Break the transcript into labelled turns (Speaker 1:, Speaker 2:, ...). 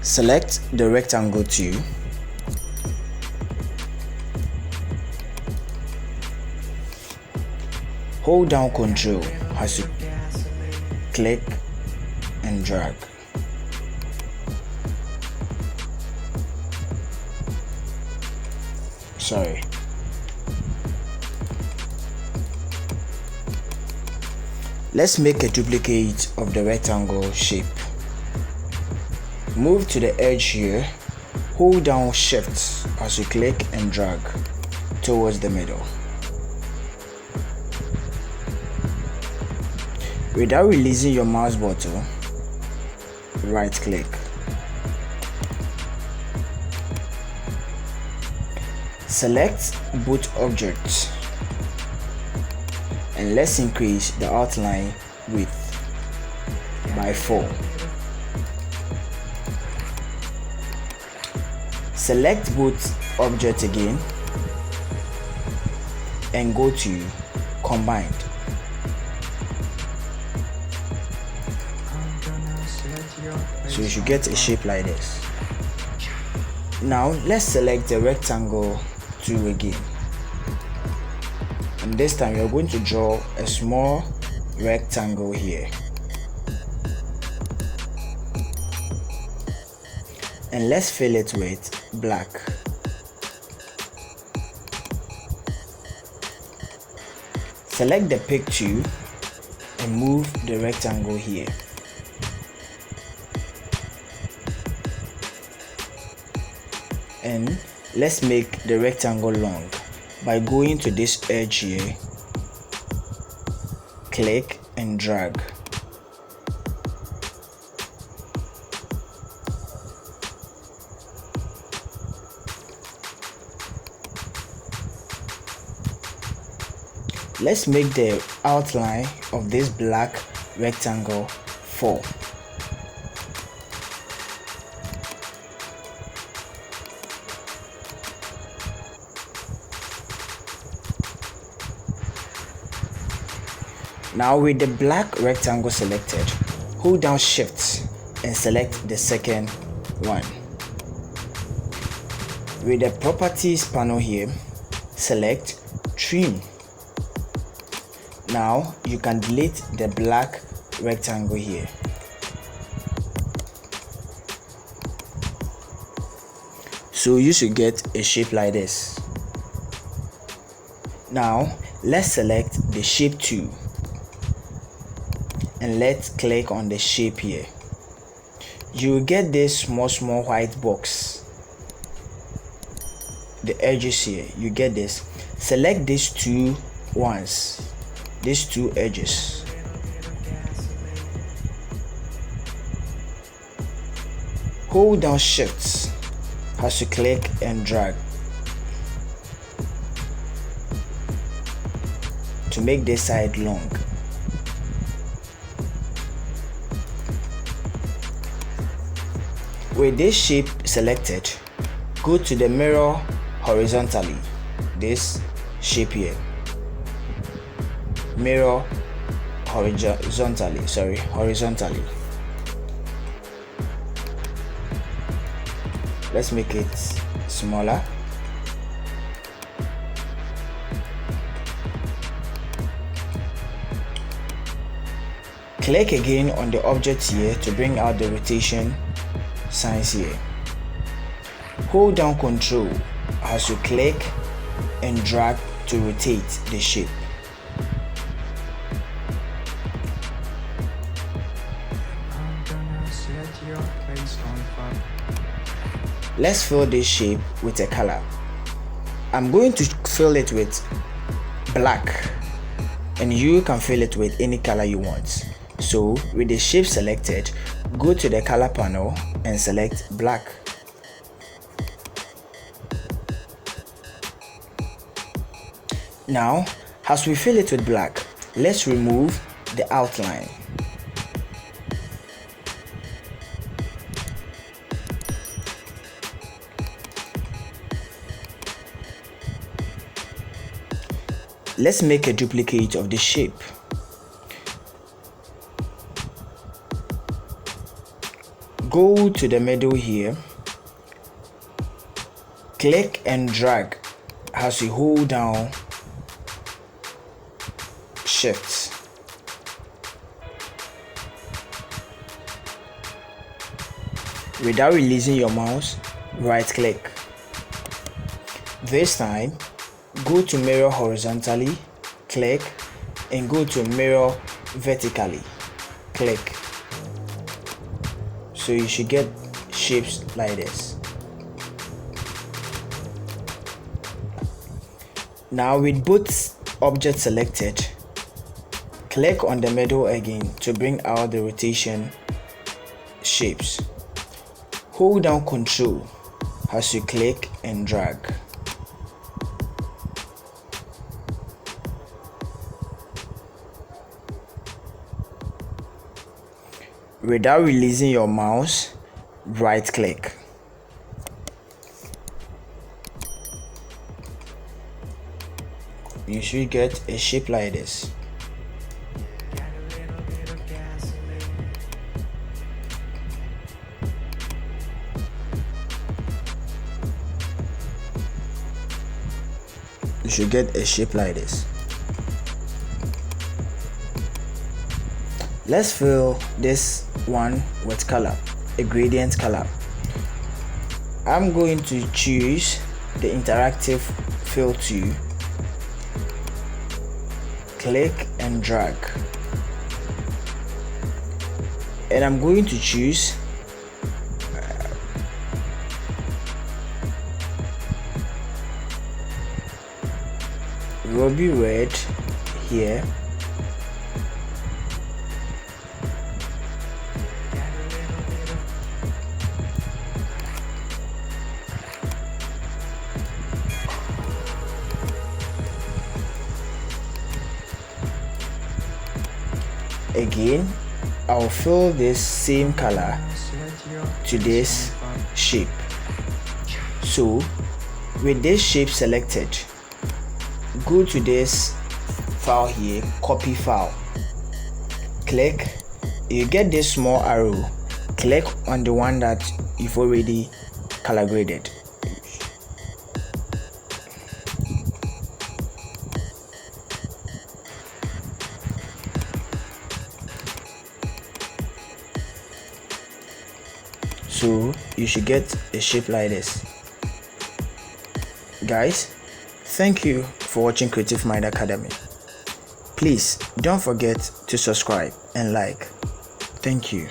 Speaker 1: Select the rectangle tool. Hold down Ctrl as you click and drag. Sorry. Let's make a duplicate of the rectangle shape. Move to the edge here. Hold down Shift as you click and drag towards the middle. Without releasing your mouse button, right click. Select both objects and let's increase the outline width by 4. Select both objects again and go to Combined. So you should get a shape like this. Now let's select the rectangle tool again. And this time you're going to draw a small rectangle here. And let's fill it with black. Select the pick tool and move the rectangle here. And let's make the rectangle long by going to this edge here, click and drag. Let's make the outline of this black rectangle 4. Now with the black rectangle selected, hold down Shift and select the second one. With the properties panel here, select Trim. Now you can delete the black rectangle here. So you should get a shape like this. Now let's select the shape tool and let's click on the shape here. You will get this small white box. The edges here, you get this. Select these two ones, these two edges. Hold down Shift as you click and drag to make this side long. With this shape selected, go to the mirror horizontally, this shape here. Mirror horizontally. Let's make it smaller. Click again on the object here to bring out the rotation signs here. Hold down Ctrl as you click and drag to rotate the shape. Let's fill this shape with a color. I'm going to fill it with black, and you can fill it with any color you want. So with the shape selected, go to the color panel and select black. Now, as we fill it with black, let's remove the outline. Let's make a duplicate of the shape. go to the middle here, click and drag as you hold down shift. Without releasing your mouse, right click. This time, go to mirror horizontally, click, and go to mirror vertically, click. So you should get shapes like this. Now with both objects selected, click on the middle again to bring out the rotation shapes. Hold down Ctrl as you click and drag. Without releasing your mouse, right click. You should get a shape like this. You should get a shape like this. Let's fill this one with color, a gradient color. I'm going to choose the interactive fill tool, click and drag, and I'm going to choose ruby red here. Again, I'll fill this same color to this shape. So with this shape selected, go to this file here, copy file, click, you get this small arrow, click on the one that you've already color graded. So you should get a shape like this. Guys, thank you for watching Creative Mind Academy. Please don't forget to subscribe and like. Thank you.